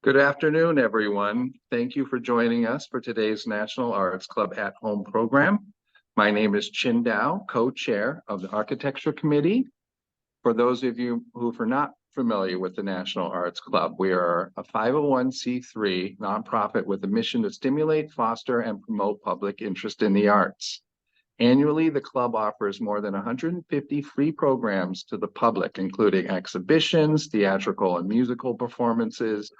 Good afternoon, everyone. Thank you for joining us for today's National Arts Club at Home program. My name is Chin Dow, co-chair of the Architecture Committee. For those of you who are not familiar with the National Arts Club, we are a 501c3 nonprofit with a mission to stimulate, foster, and promote public interest in the arts. Annually, the club offers more than 150 free programs to the public, including exhibitions, theatrical and musical performances,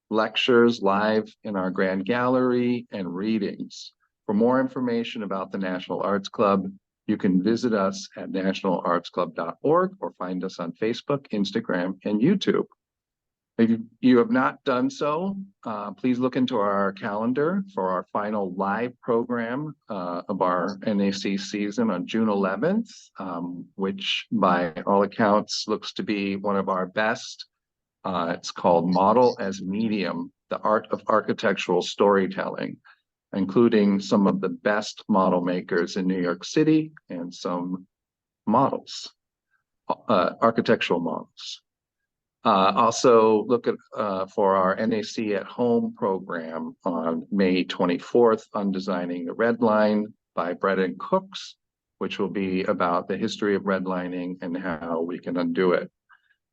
lectures live in our grand gallery, and readings. For more information about the National Arts Club, you can visit us at nationalartsclub.org or find us on Facebook, Instagram, and YouTube. If you have not done so, please look into our calendar for our final live program of our NAC season on June 11th, which by all accounts looks to be one of our best. It's called Model as Medium, the Art of Architectural Storytelling, including some of the best model makers in New York City and some models, architectural models. Also look at for our NAC at Home program on May 24th on Designing the Red Line by Brendan Cooks, which will be about the history of redlining and how we can undo it.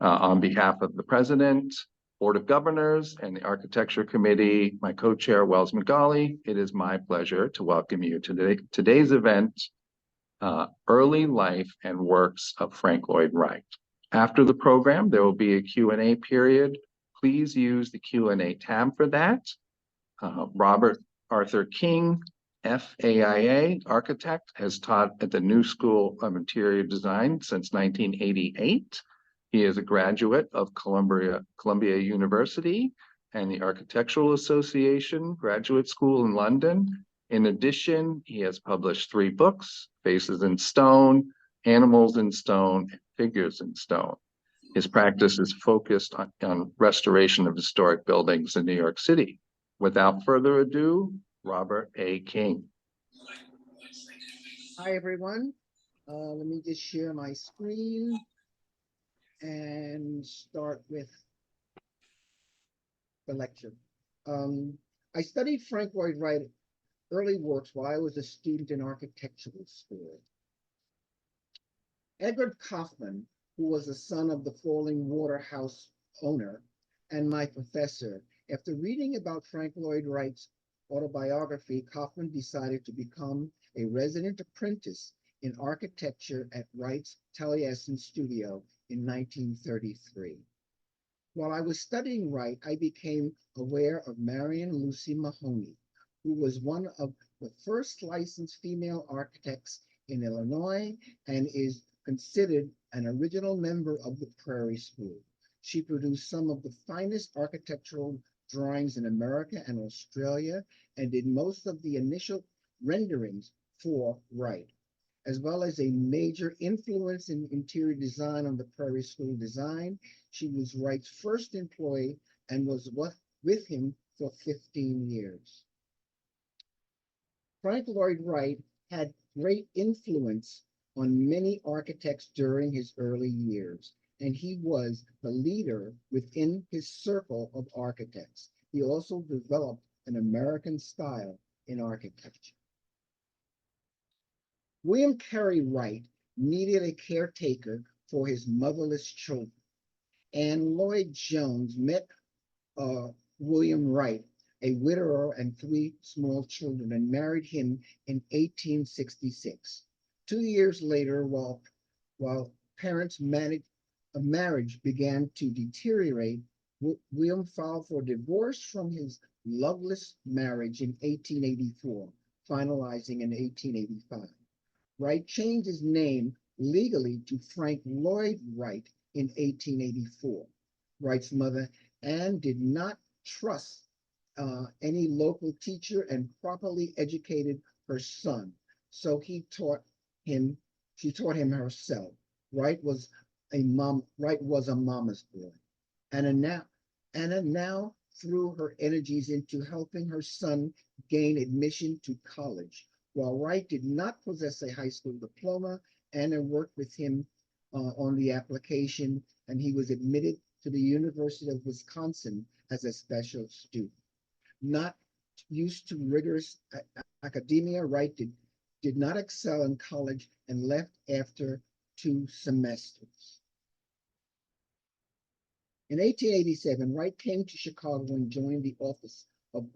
On behalf of the President, Board of Governors, and the Architecture Committee, my co-chair, Wells McGauley, it is my pleasure to welcome you to today's event, Early Life and Works of Frank Lloyd Wright. After the program, there will be a Q&A period. Please use the Q&A tab for that. Robert Arthur King, FAIA architect, has taught at the New School of Interior Design since 1988. He is a graduate of Columbia University and the Architectural Association Graduate School in London. In addition, he has published 3 books, Faces in Stone, Animals in Stone, and Figures in Stone. His practice is focused on restoration of historic buildings in New York City. Without further ado, Robert A. King. Hi, everyone. Let me just share my screen and start with the lecture. I studied Frank Lloyd Wright early works while I was a student in architectural school. Edward Kaufman, who was the son of the Falling Water House owner and my professor, after reading about Frank Lloyd Wright's autobiography, Kaufman decided to become a resident apprentice in architecture at Wright's Taliesin studio in 1933. While I was studying Wright, I became aware of Marion Lucy Mahoney, who was one of the first licensed female architects in Illinois and is considered an original member of the Prairie School. She produced some of the finest architectural drawings in America and Australia and did most of the initial renderings for Wright, as well as a major influence in interior design on the Prairie School design. She was Wright's first employee and was with him for 15 years. Frank Lloyd Wright had great influence on many architects during his early years, and he was the leader within his circle of architects. He also developed an American style in architecture. William Carey Wright needed a caretaker for his motherless children. Anne Lloyd Jones met William Wright, a widower and 3 small children, and married him in 1866. 2 years later, while parents' marriage began to deteriorate, William filed for divorce from his loveless marriage in 1884, finalizing in 1885. Wright changed his name legally to Frank Lloyd Wright in 1884. Wright's mother, Anne, did not trust any local teacher and properly educated her son, so she taught him herself. Wright was a mama's boy. Anna now threw her energies into helping her son gain admission to college. While Wright did not possess a high school diploma, Anna worked with him on the application, and he was admitted to the University of Wisconsin as a special student. Not used to rigorous academia, Wright did not excel in college and left after 2 semesters. In 1887, Wright came to Chicago and joined the office of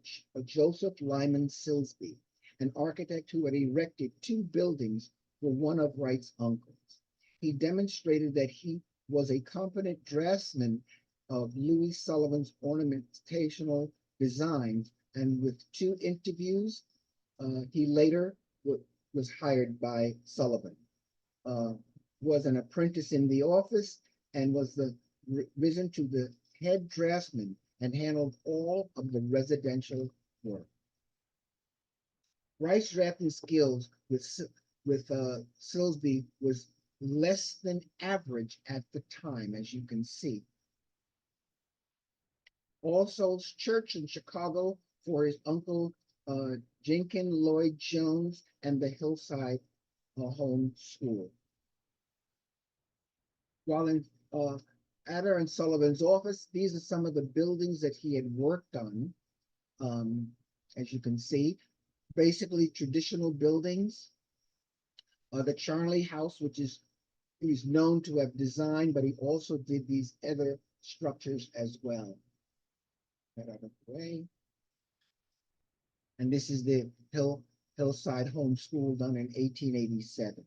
Joseph Lyman Silsbee, an architect who had erected 2 buildings for one of Wright's uncles. He demonstrated that he was a competent draftsman of Louis Sullivan's ornamentational designs, and with 2 interviews, he later was hired by Sullivan, was an apprentice in the office, and was risen to the head draftsman and handled all of the residential work. Wright's drafting skills with Silsbee was less than average at the time, as you can see. All Souls Church in Chicago for his uncle Jenkins Lloyd Jones, and the Hillside Home School. While in Adder and Sullivan's office, these are some of the buildings that he had worked on. As you can see, basically traditional buildings. The Charnley House, which he's known to have designed, but he also did these other structures as well. Get out of the way. And this is the Hillside Home School done in 1887.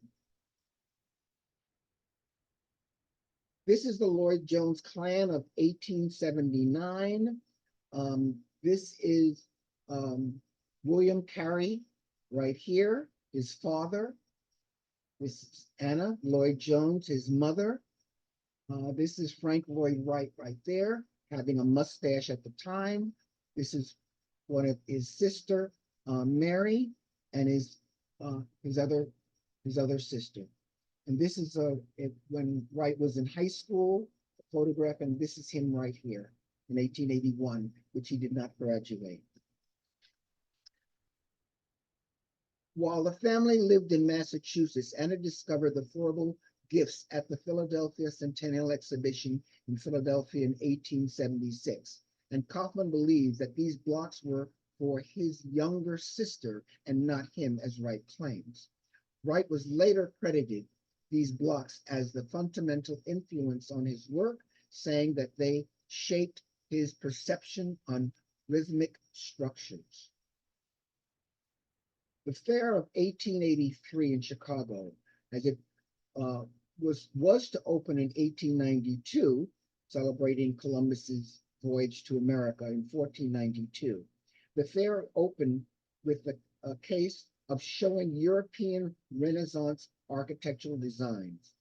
This is the Lloyd Jones clan of 1879. This is William Carey right here, his father. This is Anna Lloyd Jones, his mother. This is Frank Lloyd Wright right there, having a mustache at the time. This is one of his sister, Mary, and his other sister. And this is when Wright was in high school, a photograph, and this is him right here in 1881, which he did not graduate. While the family lived in Massachusetts, Anna discovered the affordable gifts at the Philadelphia Centennial Exhibition in Philadelphia in 1876. And Kaufman believes that these blocks were for his younger sister and not him, as Wright claims. Wright was later credited these blocks as the fundamental influence on his work, saying that they shaped his perception on rhythmic structures. The Fair of 1883 in Chicago, as it was to open in 1892, celebrating Columbus's voyage to America in 1492. The fair opened with a case of showing European Renaissance architectural designs.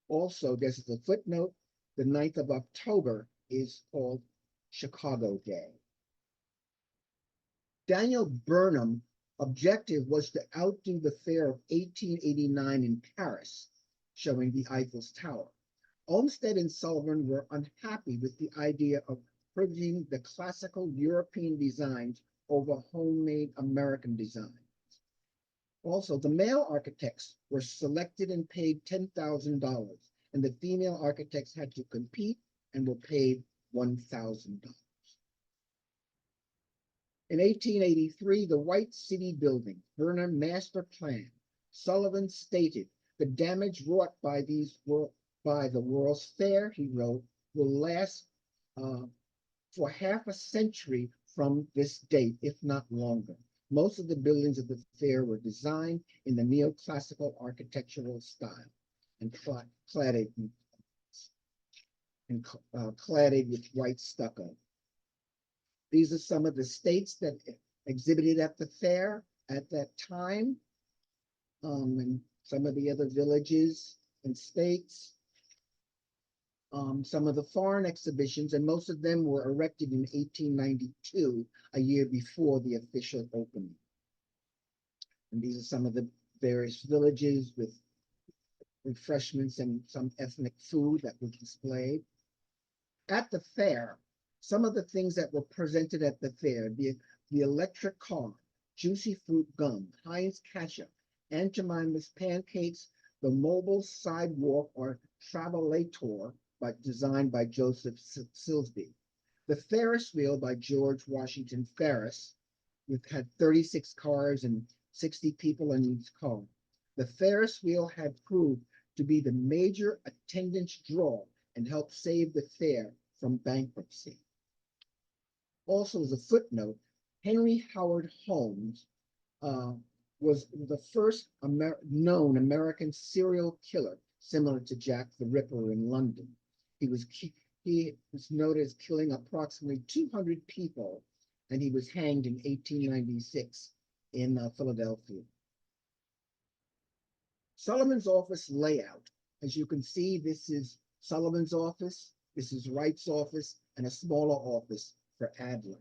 Also, this is a footnote, the 9th of October is called Chicago Day. Daniel Burnham's objective was to outdo the fair of 1889 in Paris, showing the Eiffel's Tower. Olmsted and Sullivan were unhappy with the idea of privileging the classical European designs over homemade American designs. Also, the male architects were selected and paid $10,000, and the female architects had to compete and were paid $1,000. In 1883, the White City Building, Burnham Master Plan, Sullivan stated, the damage wrought by the World's Fair, he wrote, will last for half a century from this date, if not longer. Most of the buildings of the fair were designed in the neoclassical architectural style and cladded with white stucco. These are some of the states that exhibited at the fair at that time, and some of the other villages and states. Some of the foreign exhibitions, and most of them were erected in 1892, a year before the official opening. And these are some of the various villages with refreshments and some ethnic food that was displayed. At the fair, some of the things that were presented at the fair, the electric car, juicy fruit gum, Heinz ketchup, Aunt Jemima's pancakes, the mobile sidewalk or travelator, designed by Joseph Silsby. The Ferris wheel by George Washington Ferris, which had 36 cars and 60 people in each car. The Ferris wheel had proved to be the major attendance draw and helped save the fair from bankruptcy. Also, as a footnote, Henry Howard Holmes was the first known American serial killer, similar to Jack the Ripper in London. He was noted as killing approximately 200 people, and he was hanged in 1896 in Philadelphia. Sullivan's office layout. As you can see, this is Sullivan's office, this is Wright's office, and a smaller office for Adler.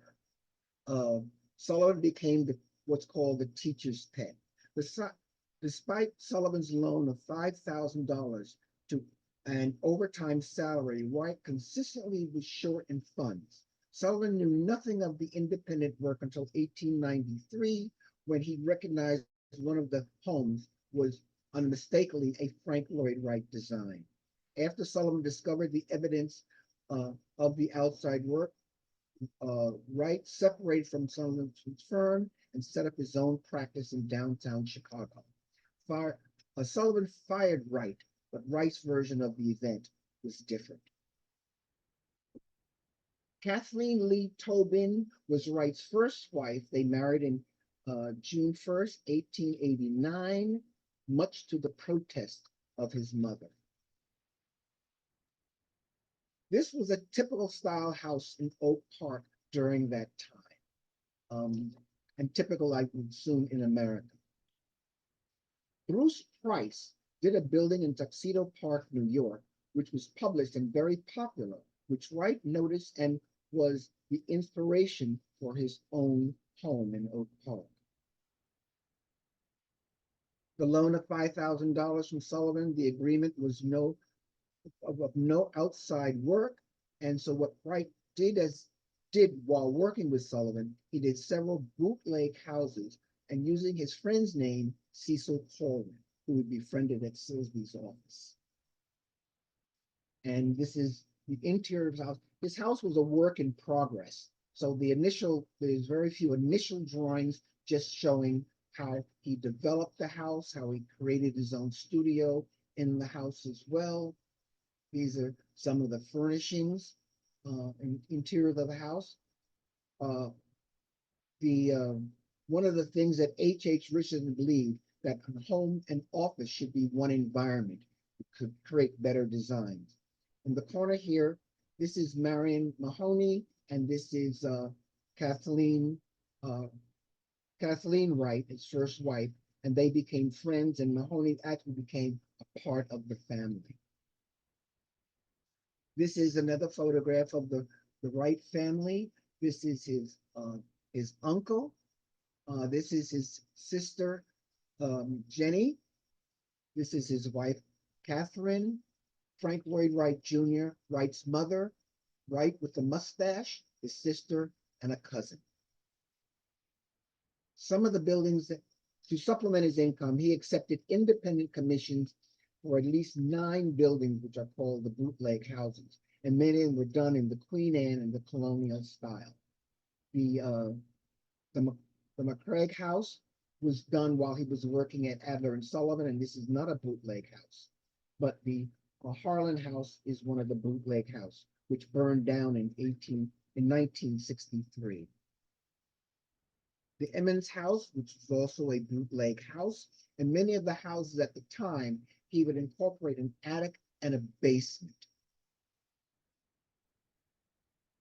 Sullivan became what's called the teacher's pet. Despite Sullivan's loan of $5,000 to an overtime salary, Wright consistently was short in funds. Sullivan knew nothing of the independent work until 1893, when he recognized one of the homes was unmistakably a Frank Lloyd Wright design. After Sullivan discovered the evidence of the outside work, Wright separated from Sullivan's firm and set up his own practice in downtown Chicago. Sullivan fired Wright, but Wright's version of the event was different. Kathleen Lee Tobin was Wright's first wife. They married in June 1st, 1889, much to the protest of his mother. This was a typical style house in Oak Park during that time, and typical, I would assume, in America. Bruce Price did a building in Tuxedo Park, New York, which was published and very popular, which Wright noticed and was the inspiration for his own home in Oak Park. The loan of $5,000 from Sullivan, the agreement was no outside work. And so what Wright did while working with Sullivan, he did several bootleg houses and using his friend's name, Cecil Coleman, who would be befriended at Silsby's office. And this is the interior of his house. His house was a work in progress. So there's very few initial drawings just showing how he developed the house, how he created his own studio in the house as well. These are some of the furnishings and interior of the house. One of the things that H.H. Richardson believed that a home and office should be one environment. It could create better designs. In the corner here, this is Marion Mahoney, and this is Kathleen Wright, his first wife, and they became friends, and Mahoney actually became a part of the family. This is another photograph of the Wright family. This is his uncle. This is his sister, Jenny. This is his wife, Catherine. Frank Lloyd Wright Jr., Wright's mother, Wright with the mustache, his sister, and a cousin. Some of the buildings to supplement his income, he accepted independent commissions for at least 9 buildings, which are called the bootleg houses. And many of them were done in the Queen Anne and the colonial style. The McCraig house was done while he was working at Adler and Sullivan, and this is not a bootleg house. But the Harlan house is one of the bootleg house, which burned down in 1963. The Emmons house, which was also a bootleg house, and many of the houses at the time, he would incorporate an attic and a basement.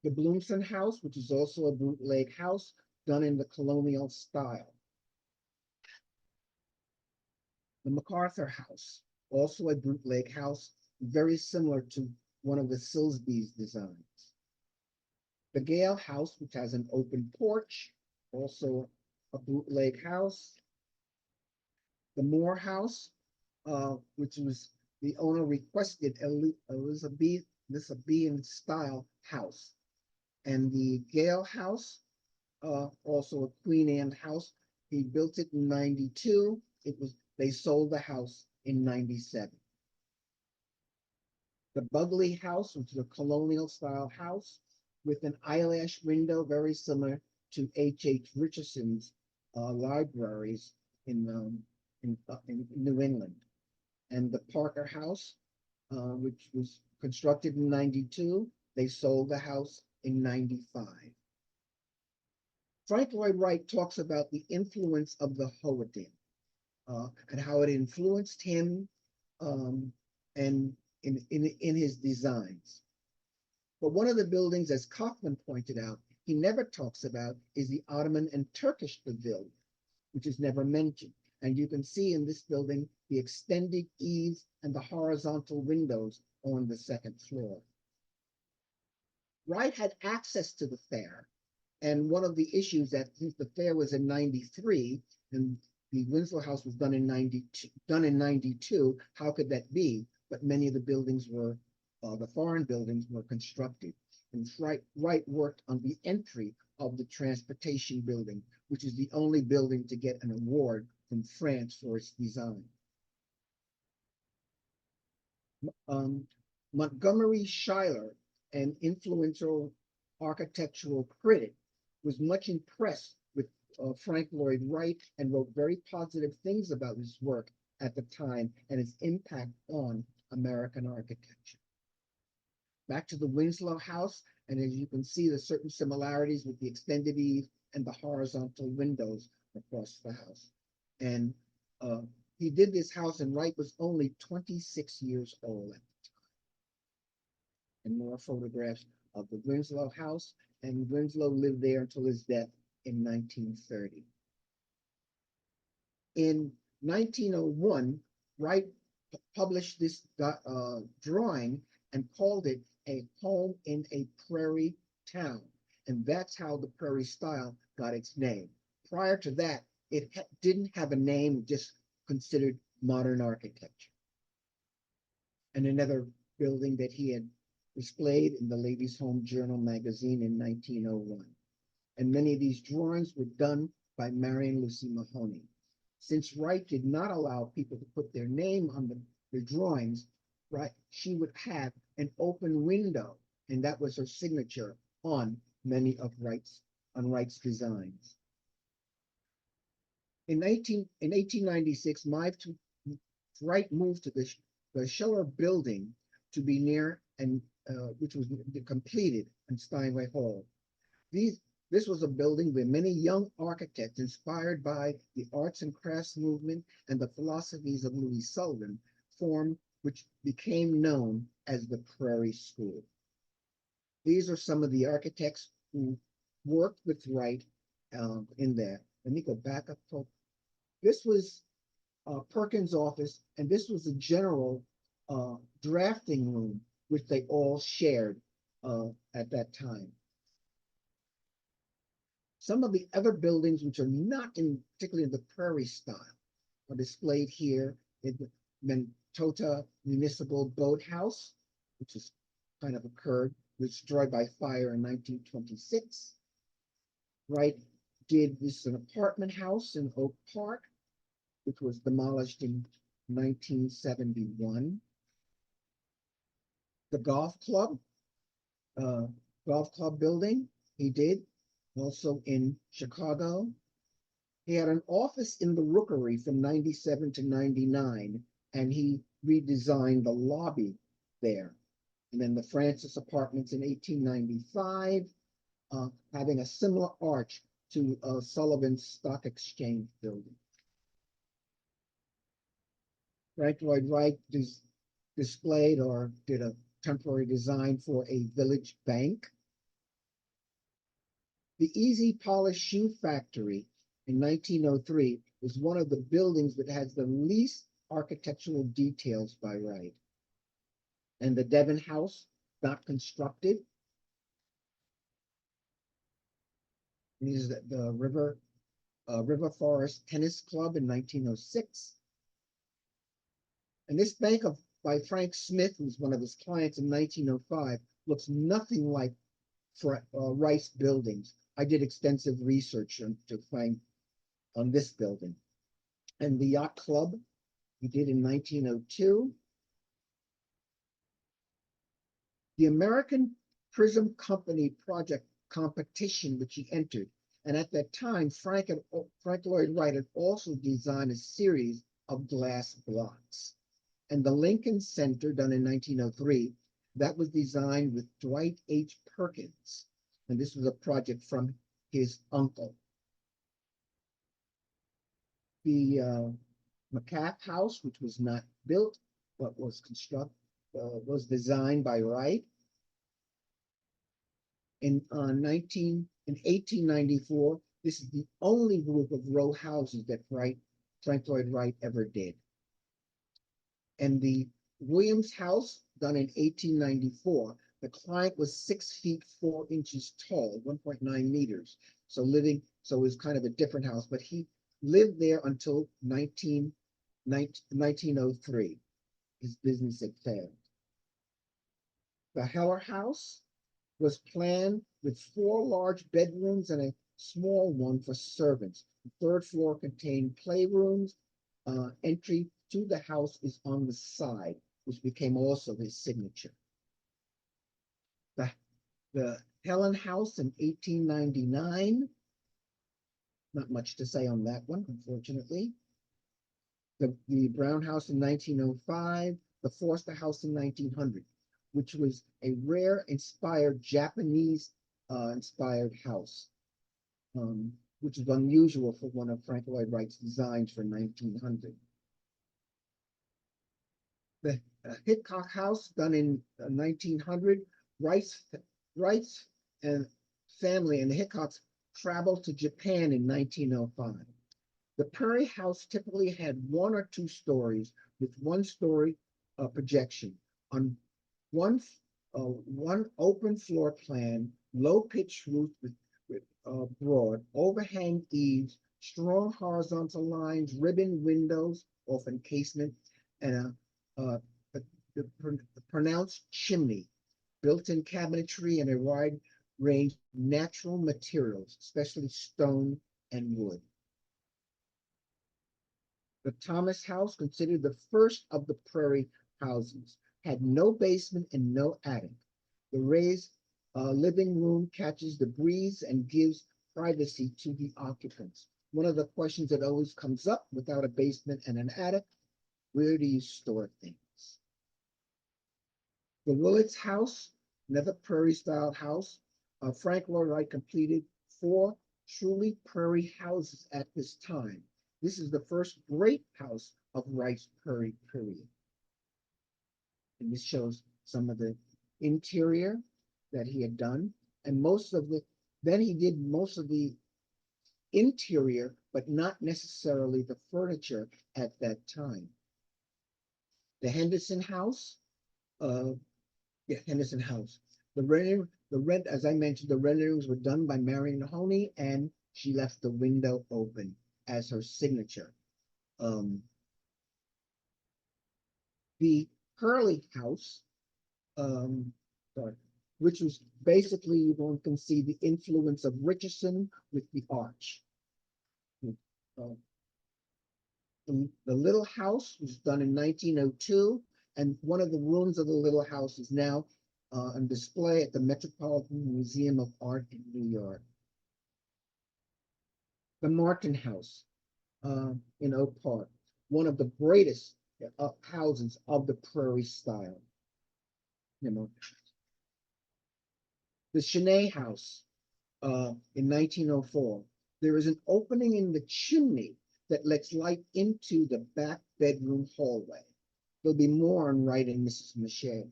The Bloomson house, which is also a bootleg house, done in the colonial style. The MacArthur house, also a bootleg house, very similar to one of the Silsby's designs. The Gale house, which has an open porch, also a bootleg house. The Moore house, which was the owner requested Elizabethan style house. And the Gale house, also a Queen Anne house. He built it in 92. They sold the house in 97. The Bugley House, which is a colonial style house with an eyelash window very similar to H. Richardson's libraries in, in New England. And the Parker House, which was constructed in 92. They sold the house in 95. Frank Lloyd Wright talks about the influence of the Hoedown and how it influenced him and in his designs. But one of the buildings, as Kaufman pointed out, he never talks about is the Ottoman and Turkish pavilion, which is never mentioned. And you can see in this building the extended eaves and the horizontal windows on the second floor. Wright had access to the fair. And one of the issues that since the fair was in 93 and the Winslow House was done in 92, how could that be? But many of the buildings were, the foreign buildings were constructed. And Wright worked on the entry of the transportation building, which is the only building to get an award from France for its design. Montgomery Schuyler, an influential architectural critic, was much impressed with Frank Lloyd Wright and wrote very positive things about his work at the time and its impact on American architecture. Back to the Winslow House, and as you can see, there's certain similarities with the extended eave and the horizontal windows across the house. And he did this house, and Wright was only 26 years old at the time. And more photographs of the Winslow House, and Winslow lived there until his death in 1930. In 1901, Wright published this drawing and called it a home in a prairie town. And that's how the prairie style got its name. Prior to that, it didn't have a name, just considered modern architecture. And another building that he had displayed in the Ladies' Home Journal magazine in 1901. And many of these drawings were done by Marion Lucy Mahoney. Since Wright did not allow people to put their name on the drawings, right, she would have an open window, and that was her signature on many of Wright's designs. In 1896, Wright moved to the Schiller building to be near and which was completed in Steinway Hall. This was a building where many young architects inspired by the arts and crafts movement and the philosophies of Louis Sullivan formed, which became known as the Prairie School. These are some of the architects who worked with Wright in there. Let me go back up. This was Perkins' office, and this was the general drafting room, which they all shared at that time. Some of the other buildings, which are not particularly in the prairie style, are displayed here in the Mantota Municipal Boathouse, which is kind of was destroyed by fire in 1926. Wright did this an apartment house in Oak Park, which was demolished in 1971. The golf club building he did, also in Chicago. He had an office in the Rookery from 97 to 99, and he redesigned the lobby there. And then the Francis Apartments in 1895, having a similar arch to Sullivan's Stock Exchange building. Frank Lloyd Wright displayed or did a temporary design for a village bank. The Easy Polish Shoe Factory in 1903 was one of the buildings that has the least architectural details by Wright. And the Devon House, not constructed. This is the River Forest Tennis Club in 1906. And this bank by Frank Smith, who was one of his clients in 1905, looks nothing like Wright's buildings. I did extensive research to find on this building. And the Yacht Club he did in 1902. The American Prism Company project competition, which he entered, and at that time, Frank Lloyd Wright had also designed a series of glass blocks. And the Lincoln Center, done in 1903, that was designed with Dwight H. Perkins. And this was a project from his uncle. The McCaff House, which was not built, but was was designed by Wright. In 1894, this is the only group of row houses that Frank Lloyd Wright ever did. And the Williams House, done in 1894, the client was 6 feet 4 inches tall, 1.9 meters. So it was kind of a different house, but he lived there until 1903. His business had failed. The Heller House was planned with 4 large bedrooms and a small one for servants. The 3rd floor contained playrooms. Entry to the house is on the side, which became also his signature. The Helen House in 1899, not much to say on that one, unfortunately. The Brown House in 1905, the Forster House in 1900, which was a rare inspired Japanese inspired house, which is unusual for one of Frank Lloyd Wright's designs for 1900. The Hickok House, done in 1900, Wright's and family and the Hickoks traveled to Japan in 1905. The Perry House typically had 1 or 2 stories with 1-story projection on one open floor plan, low pitched roof with broad overhang eaves, strong horizontal lines, ribbon windows, often casement, and a pronounced chimney, built-in cabinetry, and a wide range of natural materials, especially stone and wood. The Thomas House, considered the first of the Prairie houses, had no basement and no attic. The raised living room catches the breeze and gives privacy to the occupants. One of the questions that always comes up without a basement and an attic, where do you store things? The Willits House, another Prairie-style house. Frank Lloyd Wright completed 4 truly Prairie houses at this time. This is the first great house of Wright's Prairie period. And this shows some of the interior that he had done. And then he did most of the interior, but not necessarily the furniture at that time. The Henderson House, Henderson House. As I mentioned, the renderings were done by Marion Mahoney, and she left the window open as her signature. The Hurley House, which was basically, one can see the influence of Richardson with the arch. The Little House was done in 1902, and one of the rooms of the Little House is now on display at the Metropolitan Museum of Art in New York. The Martin House in Oak Park, one of the greatest houses of the Prairie style. The Chenet House in 1904. There is an opening in the chimney that lets light into the back bedroom hallway. There'll be more on Wright and Miss Chenet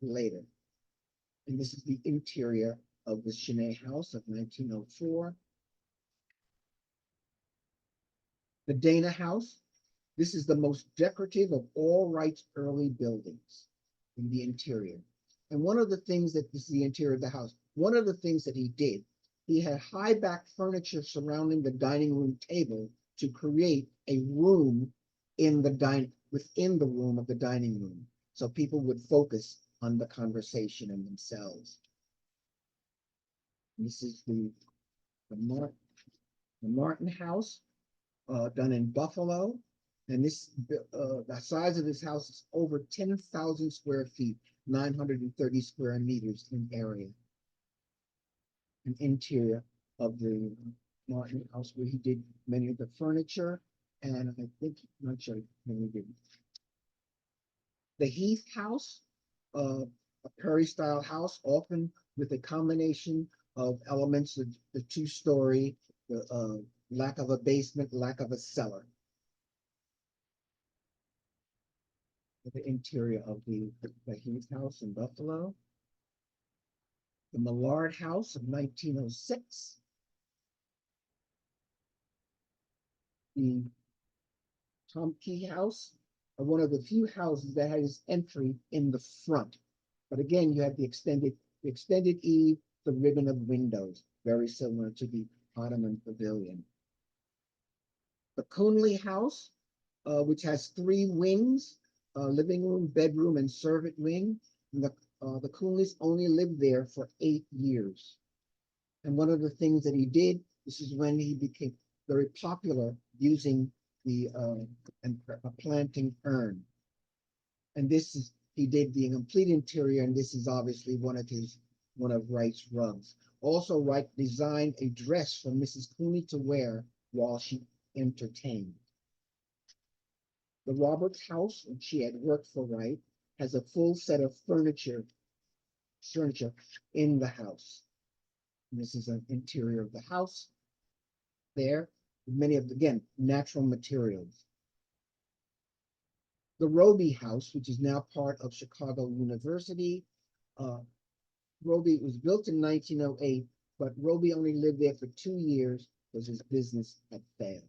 later. And this is the interior of the Chenet House of 1904. The Dana House. This is the most decorative of all Wright's early buildings in the interior. And one of the things that this is the interior of the house. One of the things that he did, he had high back furniture surrounding the dining room table to create a room within the room of the dining room, so people would focus on the conversation and themselves. This is the Martin House, done in Buffalo. And the size of this house is over 10,000 square feet, 930 square meters in area. An interior of the Martin house where he did many of the furniture, and I think, I'm not sure when he did. The Heath House, a Prairie style house, often with a combination of elements of the two-story, the lack of a basement, lack of a cellar. The interior of the Heath House in Buffalo. The Millard House of 1906. The Tom Key House, one of the few houses that has entry in the front. But again, you have the extended eave, the ribbon of windows, very similar to the Ottoman Pavilion. The Coonley House, which has 3 wings, living room, bedroom, and servant wing. And the Coonleys only lived there for 8 years. And one of the things that he did, this is when he became very popular using the a planting urn. And this is, he did the complete interior, and this is obviously one of Wright's rugs. Also, Wright designed a dress for Mrs. Cooney to wear while she entertained. The Roberts house, when she had worked for Wright, has a full set of furniture in the house. And this is an interior of the house there, many of, again, natural materials. The Roby House, which is now part of Chicago University. Roby was built in 1908, but Roby only lived there for 2 years because his business had failed.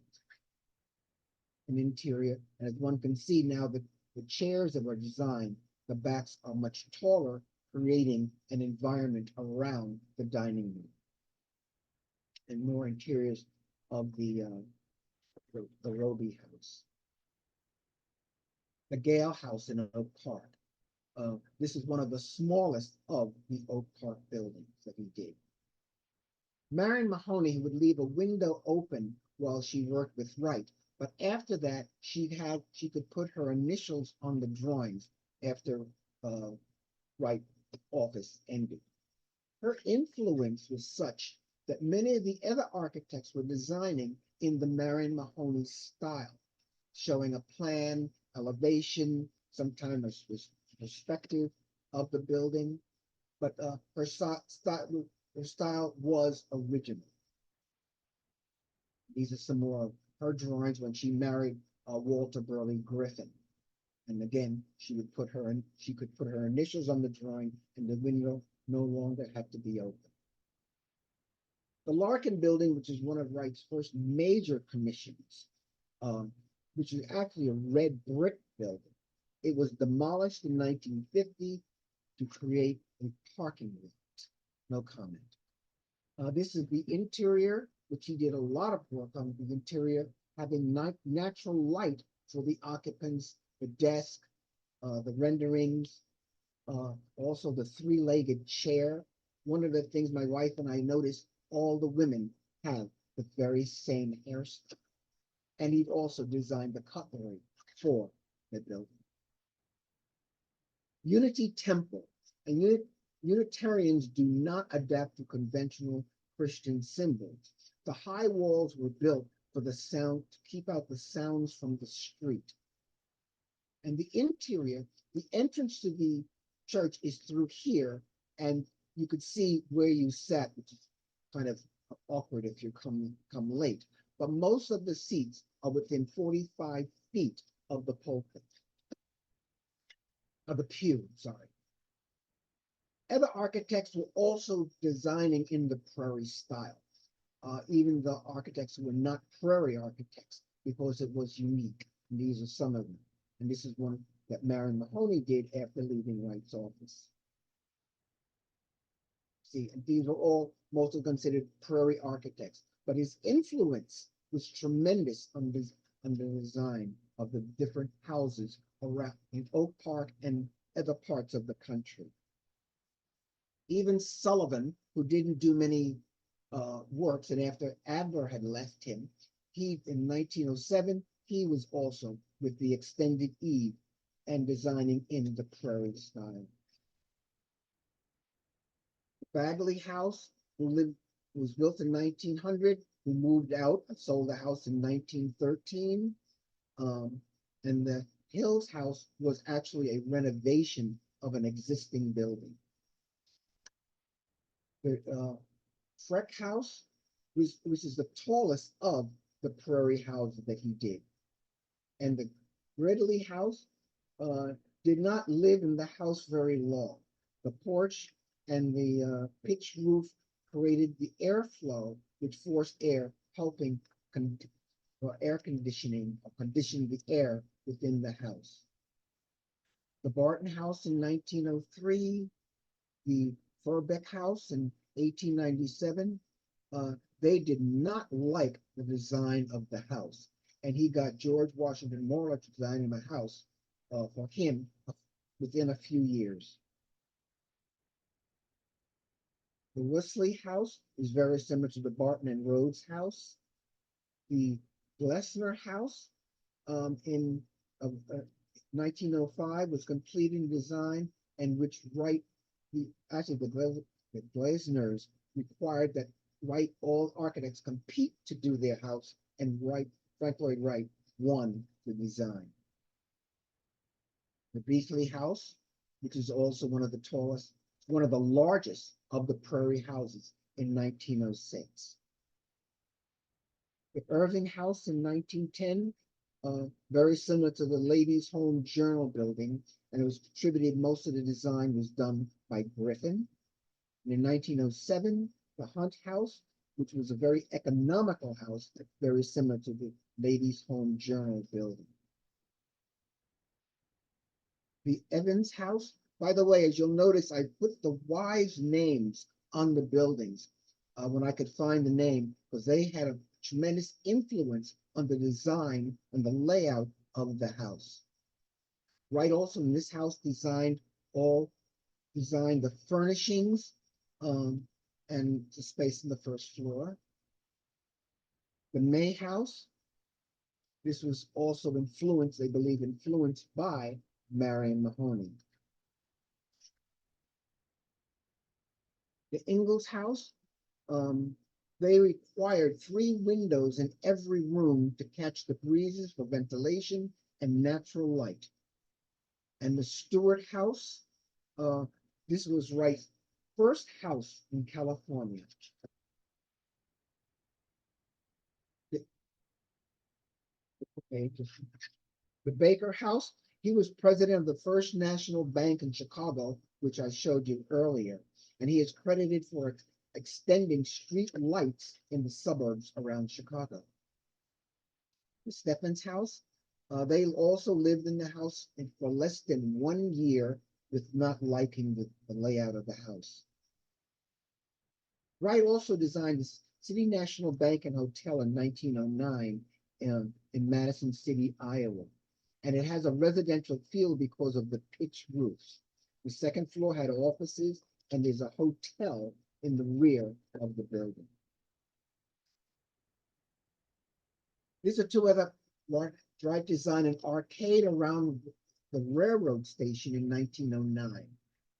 An interior, and as one can see now, the chairs that were designed, the backs are much taller, creating an environment around the dining room. And more interiors of the Roby House. The Gale House in Oak Park. This is one of the smallest of the Oak Park buildings that he did. Marion Mahoney would leave a window open while she worked with Wright, but after that, she could put her initials on the drawings after Wright's office ended. Her influence was such that many of the other architects were designing in the Marion Mahoney style, showing a plan, elevation, sometimes perspective of the building, but her style was original. These are some more of her drawings when she married Walter Burley Griffin. And again, she could put her initials on the drawing, and the window no longer had to be open. The Larkin Building, which is one of Wright's first major commissions, which is actually a red brick building. It was demolished in 1950 to create a parking lot. No comment. This is the interior, which he did a lot of work on the interior, having natural light for the occupants, the desk, the renderings, also the 3-legged chair. One of the things my wife and I noticed, all the women have the very same hairstyle. And he'd also designed the cutlery for the building. Unity Temple. And Unitarians do not adapt to conventional Christian symbols. The high walls were built for the sound, to keep out the sounds from the street. And the interior, the entrance to the church is through here, and you could see where you sat, which is kind of awkward if you come late. But most of the seats are within 45 feet of the pulpit, of the pew, sorry. Other architects were also designing in the Prairie style. Even the architects who were not Prairie architects, because it was unique. And these are some of them. And this is one that Marion Mahoney did after leaving Wright's office. See, and these are all mostly considered Prairie architects, but his influence was tremendous on the design of the different houses around in Oak Park and other parts of the country. Even Sullivan, who didn't do many works, and after Adler had left him, in 1907, he was also with the extended eave and designing in the prairie style. Bagley House, was built in 1900, who moved out, sold the house in 1913. And the Hills House was actually a renovation of an existing building. The Freck House, which is the tallest of the prairie houses that he did. And the Gridley House did not live in the house very long. The porch and the pitched roof created the airflow, which forced air, helping air conditioning or condition the air within the house. The Barton House in 1903, the Furbeck House in 1897, they did not like the design of the house, and he got George Washington Morley to design him a house for him within a few years. The Wesley House is very similar to the Barton and Rhodes House. The Glessner House in 1905 was completed in design, and which Wright, the Glessners required that Wright, all architects compete to do their house, and Frank Lloyd Wright won the design. The Beasley House, which is also one of the largest of the prairie houses in 1906. The Irving House in 1910, very similar to the Ladies' Home Journal building, and it was contributed, most of the design was done by Griffin. And in 1907, the Hunt House, which was a very economical house, very similar to the Ladies' Home Journal building. The Evans House, by the way, as you'll notice, I put the wives' names on the buildings when I could find the name, because they had a tremendous influence on the design and the layout of the house. Wright also in this house designed the furnishings and the space in the first floor. The May House, this was also influenced, they believe, influenced by Marion Mahoney. The Ingalls House, they required 3 windows in every room to catch the breezes for ventilation and natural light. And the Stewart House, this was Wright's first house in California. The Baker House, he was president of the First National Bank in Chicago, which I showed you earlier, and he is credited for extending street lights in the suburbs around Chicago. The Stephens House, they also lived in the house for less than 1 year with not liking the layout of the house. Wright also designed the City National Bank and Hotel in 1909 in Madison City, Iowa. And it has a residential feel because of the pitched roofs. The second floor had offices, and there's a hotel in the rear of the building. These are 2 other. Wright designed an arcade around the railroad station in 1909,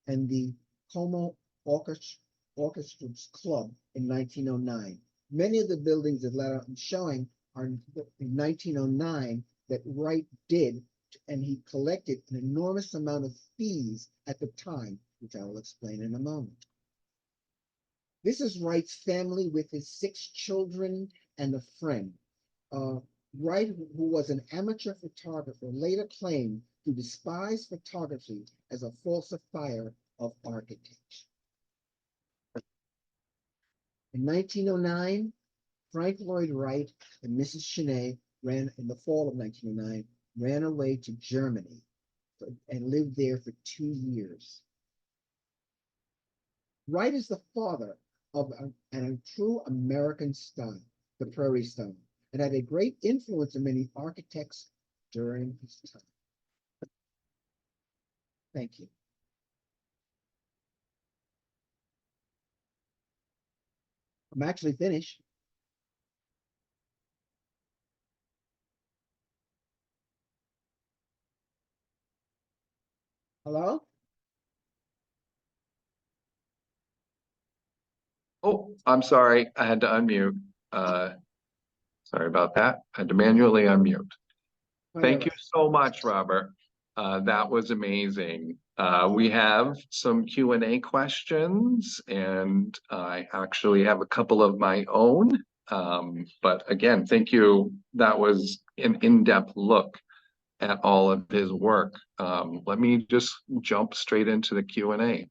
and the Como Orchestra's Club in 1909. Many of the buildings that I'm showing are in 1909 that Wright did, and he collected an enormous amount of fees at the time, which I will explain in a moment. This is Wright's family with his 6 children and a friend. Wright, who was an amateur photographer, later claimed to despise photography as a falsifier of architecture. In 1909, Frank Lloyd Wright and Mrs. Chenet in the fall of 1909, ran away to Germany and lived there for 2 years. Wright is the father of a true American style, the Prairie Stone, and had a great influence on many architects during his time. Thank you. I'm actually finished. Hello? Oh, I'm sorry. I had to unmute. Uh, Sorry about that. I had to manually unmute. Quite all Thank you right. so much, Robert. That was amazing. We have some Q&A questions, and I actually have a couple of my own. But again, thank you. That was an in-depth look at all of his work. Let me just jump straight into the Q&A.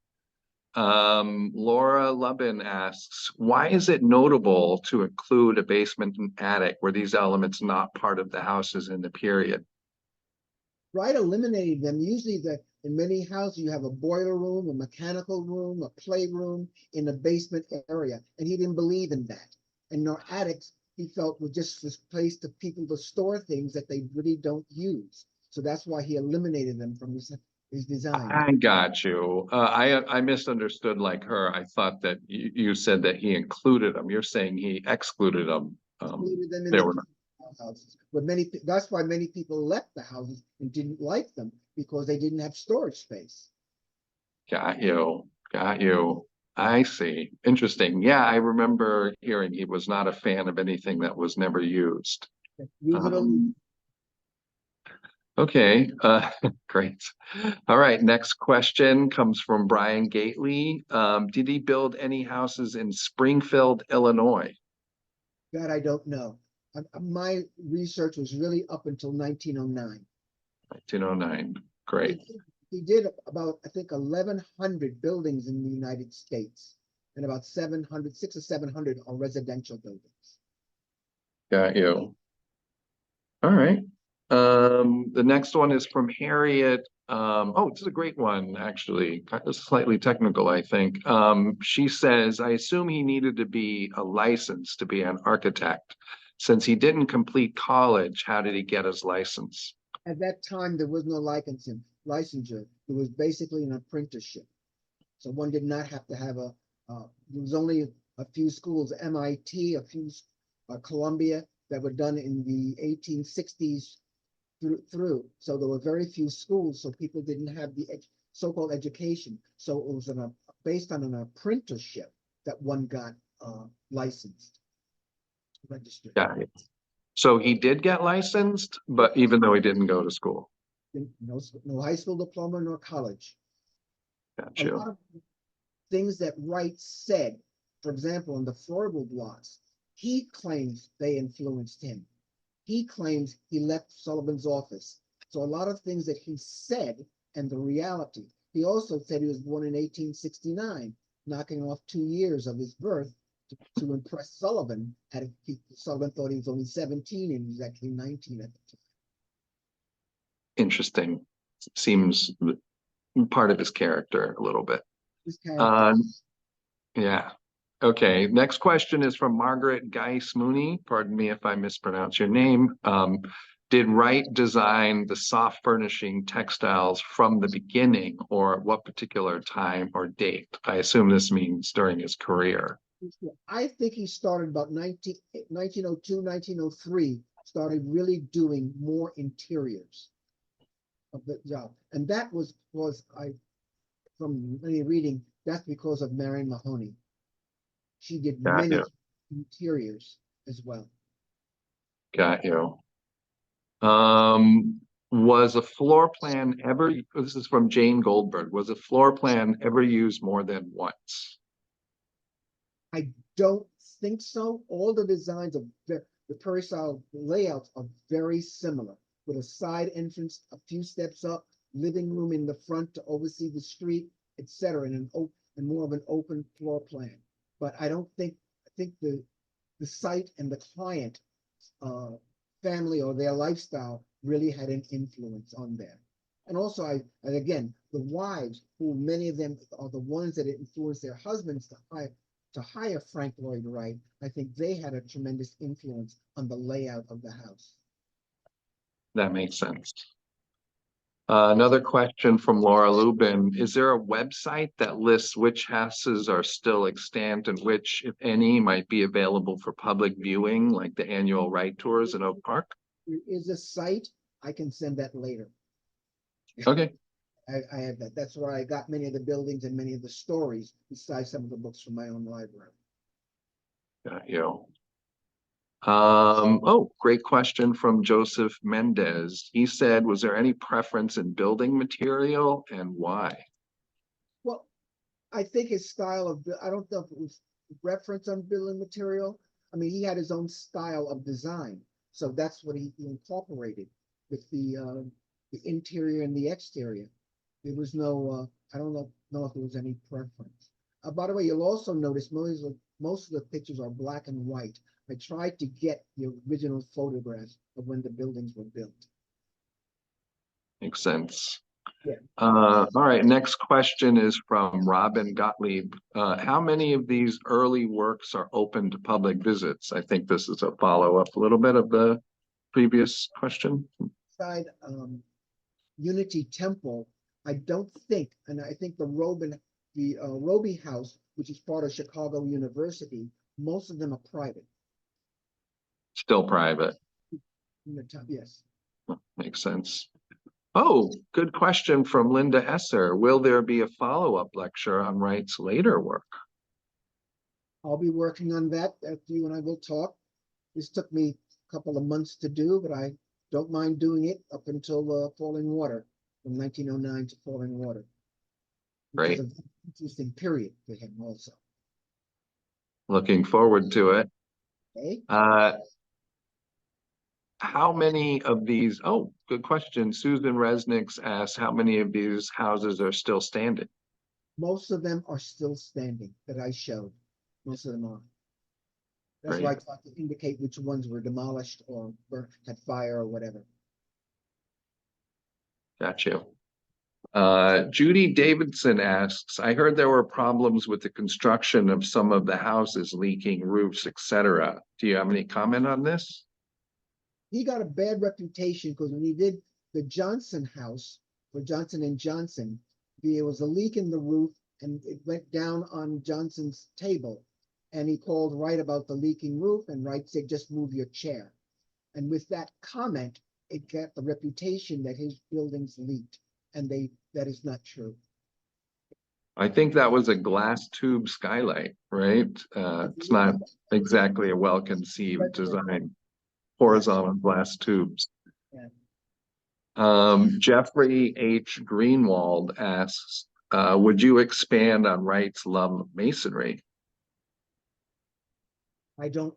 Laura Lubin asks, why is it notable to include a basement and attic? Were these elements not part of the houses in the period? Wright eliminated them. Usually in many houses, you have a boiler room, a mechanical room, a playroom in the basement area. And he didn't believe in that. And nor attics, he felt were just this place to people to store things that they really don't use. So that's why he eliminated them from his design. I got you. I misunderstood like her. I thought that you said that he included them. You're saying he excluded them. Included them in There the were houses. But that's why many people left the houses and didn't like them because they didn't have storage space. Got you. Got you. I see. Interesting. Yeah, I remember hearing he was not a fan of anything that was never used. Use it or lose Um, okay, great. All right, next question comes from Brian Gately. Did he build any houses in Springfield, Illinois? that I don't know. My research was really up until 1909. 1909. He, Great. he did about, I think, 1,100 buildings in the United States, and about 700, 600 or 700 are residential buildings. Got you. All right. The next one is from Harriet. Oh, this is a great one, actually. This is slightly technical, I think. She says, I assume he needed to be a license to be an architect. Since he didn't complete college, how did he get his license? At that time, there was no licensure. It was basically an apprenticeship. So one did not have to have there was only a few schools, MIT, a few, Columbia, that were done in the 1860s through. So there were very few schools, so people didn't have the so-called education. So it was based on an apprenticeship that one got licensed, registered. Got it. So he did get licensed, but even though he didn't go to school. No high school diploma nor college. Got A you. lot of things that Wright said, for example, in the Frobel blocks, he claims they influenced him. He claims he left Sullivan's office. So a lot of things that he said and the reality. He also said he was born in 1869, knocking off 2 years of his birth to impress Sullivan. Sullivan thought he was only 17 and he was actually 19 at the time. Interesting. Seems part of his character a little bit. His character. Yeah. Okay. Next question is from Margaret Geis Mooney. Pardon me if I mispronounce your name. Did Wright design the soft furnishing textiles from the beginning, or at what particular time or date? I assume this means during his career. I think he started about 1902, 1903, started really doing more interiors of the job. And that was from many reading, that's because of Marion Mahoney. She did Got many you. interiors as well. Got you. Was a floor plan ever, this is from Jane Goldberg, was a floor plan ever used more than once? I don't think so. All the designs of the Prairie style layouts are very similar, with a side entrance, a few steps up, living room in the front to oversee the street, etc., and more of an open floor plan. But I think the site and the client family or their lifestyle really had an influence on them. And also, and again, the wives, who many of them are the ones that influenced their husbands to hire Frank Lloyd Wright, I think they had a tremendous influence on the layout of the house. That makes sense. Another question from Laura Lubin. Is there a website that lists which houses are still extant and which, if any, might be available for public viewing, like the annual Wright tours in Oak Park? There is a site. I can send that later. Okay. I have that. That's where I got many of the buildings and many of the stories, besides some of the books from my own library. Got you. Oh, great question from Joseph Mendez. He said, was there any preference in building material and why? Well, I think his style of, I don't know if it was reference on building material. I mean, he had his own style of design. So that's what he incorporated with the interior and the exterior. There was no, I don't know if there was any preference. By the way, you'll also notice most of the pictures are black and white. I tried to get the original photographs of when the buildings were built. Makes sense. Yeah. All right, next question is from Robin Gottlieb. How many of these early works are open to public visits? I think this is a follow-up a little bit of the previous question. Inside Unity Temple, I don't think, and I think the Roby House, which is part of Chicago University, most of them are private. Still private. In the top, yes. Makes sense. Oh, good question from Linda Esser. Will there be a follow-up lecture on Wright's later work? I'll be working on that after you and I will talk. This took me a couple of months to do, but I don't mind doing it up until Falling Water, from 1909 to Falling Water. Which is an interesting period for him also. Looking forward to it. Okay. How many of these, oh, good question. Susan Resnick's asked, how many of these houses are still standing? Most of them are still standing that I showed. Most of them are. That's Great. why I tried to indicate which ones were demolished or had fire or whatever. Got you. Judy Davidson asks, I heard there were problems with the construction of some of the houses, leaking roofs, etc. Do you have any comment on this? He got a bad reputation because when he did the Johnson house for Johnson and Johnson, there was a leak in the roof and it went down on Johnson's table. And he called Wright about the leaking roof, and Wright said, just move your chair. And with that comment, it got the reputation that his buildings leaked, and that is not true. I think that was a glass tube skylight, right? It's not exactly a well-conceived design. Horizontal glass tubes. Yeah. Jeffrey H. Greenwald asks, would you expand on Wright's love of masonry? I didn't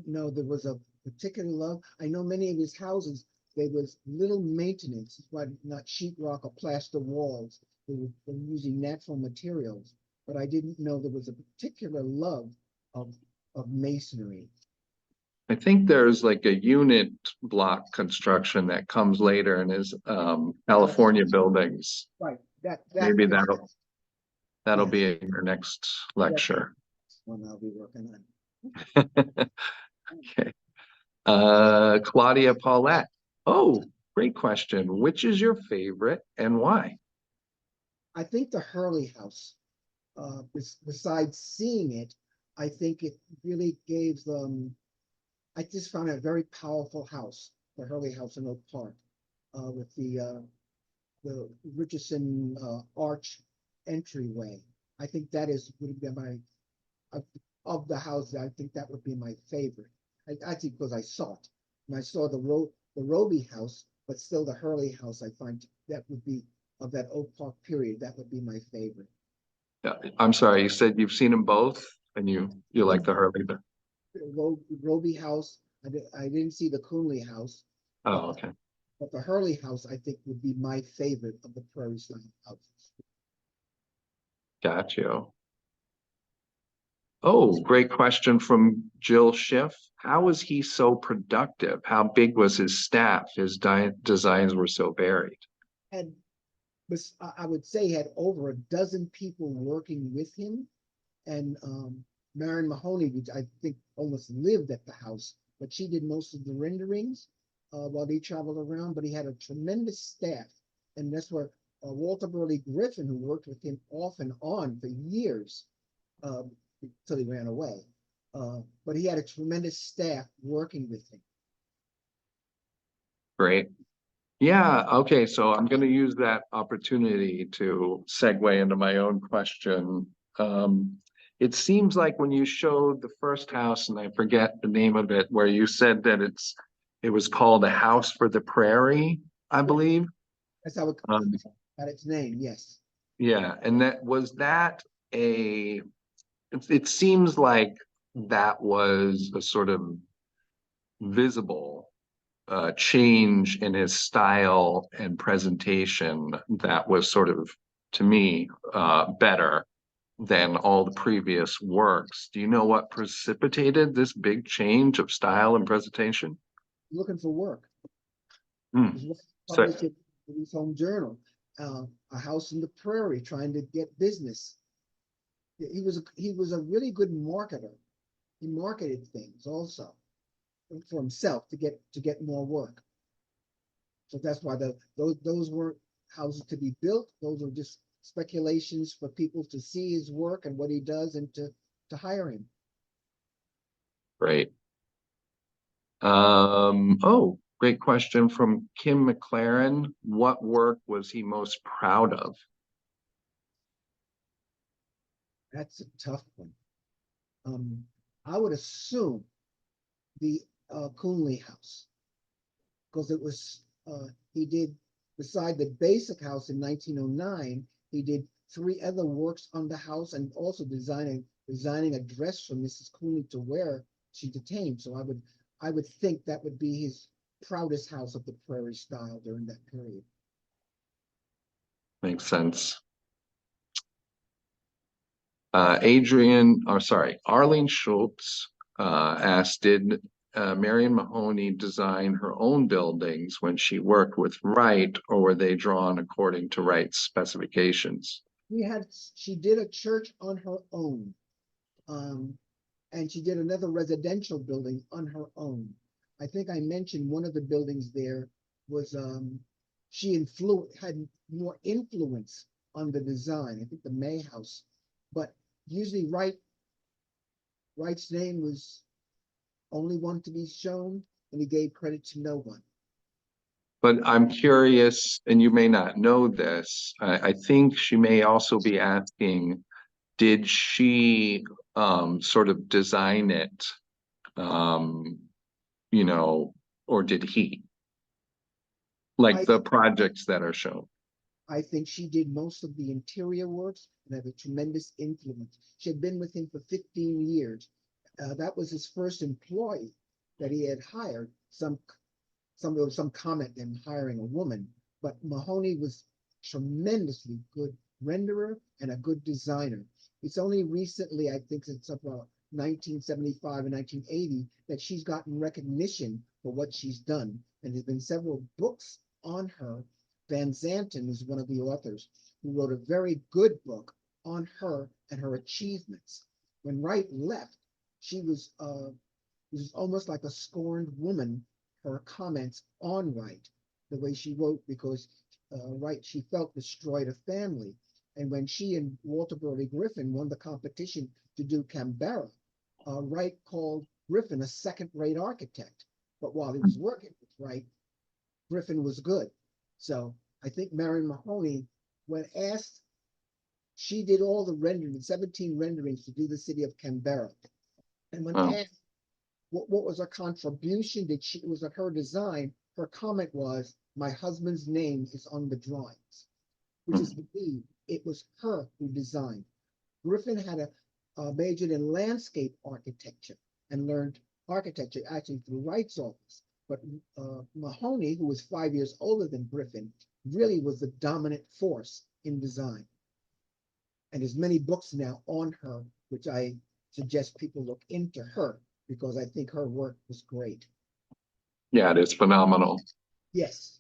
know there was a particular love. I know many of his houses, there was little maintenance, but not sheetrock or plaster walls. They were using natural materials, but I didn't know there was a particular love of masonry. I think there's like a unit block construction that comes later in his California buildings. Right. Maybe that'll be in your next lecture. One I'll be working on. Okay. Claudia Paulette. Oh, great question. Which is your favorite and why? I think the Hurley house, besides seeing it, I think it really gave them, I just found it a very powerful house, the Hurley house in Oak Park, with the Richardson arch entryway. I think that would be my, of the houses, I think that would be my favorite. Actually, because I saw it. And I saw the Roby house, but still the Hurley house, I find that would be, of that Oak Park period, that would be my favorite. Yeah, I'm sorry, you said you've seen them both and you like the Hurley. Roby house, I didn't see the Coonley house. Oh, okay. But the Hurley house, I think, would be my favorite of the Prairie style houses. Got you. Oh, great question from Jill Schiff. How was he so productive? How big was his staff? His designs were so varied. And I would say he had over a dozen people working with him. And Marion Mahoney, which I think almost lived at the house, but she did most of the renderings while he traveled around. But he had a tremendous staff. And that's where Walter Burley Griffin, who worked with him off and on for years, until he ran away. But he had a tremendous staff working with him. Great. Yeah, okay, so I'm gonna use that opportunity to segue into my own question. It seems like when you showed the first house, and I forget the name of it, where you said that it was called a house for the prairie, I Yeah, believe. that's how it Um, got its name. Yes. yeah, and that was that a, it seems like that was a sort of visible change in his style and presentation that was sort of, to me, better than all the previous works. Do you know what precipitated this big change of style and presentation? Looking for work. Hmm. He was So, published in his home journal, A House in the Prairie, trying to get business. He was a really good marketer. He marketed things also for himself to get more work. So that's why those weren't houses to be built. Those are just speculations for people to see his work and what he does and to hire him. great. Oh, great question from Kim McLaren. What work was he most proud of? That's a tough one. I would assume the Coonley house, because it was he did, beside the basic house in 1909, he did three other works on the house and also designing a dress for Mrs. Coonley to wear she detained. So I would think that would be his proudest house of the prairie style during that period. Makes sense. Adrian, or sorry, Arlene Schultz asked, did Marion Mahoney design her own buildings when she worked with Wright, or were they drawn according to Wright's specifications? She did a church on her own. Um, and she did another residential building on her own. I think I mentioned one of the buildings there was she had more influence on the design. I think the May House, but usually Wright's name was only one to be shown, and he gave credit to no one. But I'm curious, and you may not know this, I think she may also be asking, did she sort of design it, um, you know, or did he? Like I the projects that are shown. I think she did most of the interior works and had a tremendous influence. She had been with him for 15 years. That was his first employee that he had hired. There was some comment in hiring a woman, but Mahoney was tremendously good renderer and a good designer. It's only recently, I think, since about 1975 and 1980, that she's gotten recognition for what she's done. And there's been several books on her. Van Zanten is one of the authors who wrote a very good book on her and her achievements. When Wright left, she was almost like a scorned woman, her comments on Wright, the way she wrote, because Wright, she felt, destroyed a family. And when she and Walter Burley Griffin won the competition to do Canberra, Wright called Griffin a second-rate architect. But while he was working with Wright, Griffin was good. So I think Marion Mahoney, when asked, she did all the renderings, 17 renderings to do the city of Canberra. And when Oh, asked what was her contribution, was it her design, her comment was, my husband's name is on the drawings, which is believed it was her who designed. Griffin had majored in landscape architecture and learned architecture actually through Wright's office. But Mahoney, who was 5 years older than Griffin, really was the dominant force in design. And there's many books now on her, which I suggest people look into her, because I think her work was great. yeah, it is phenomenal. Yes.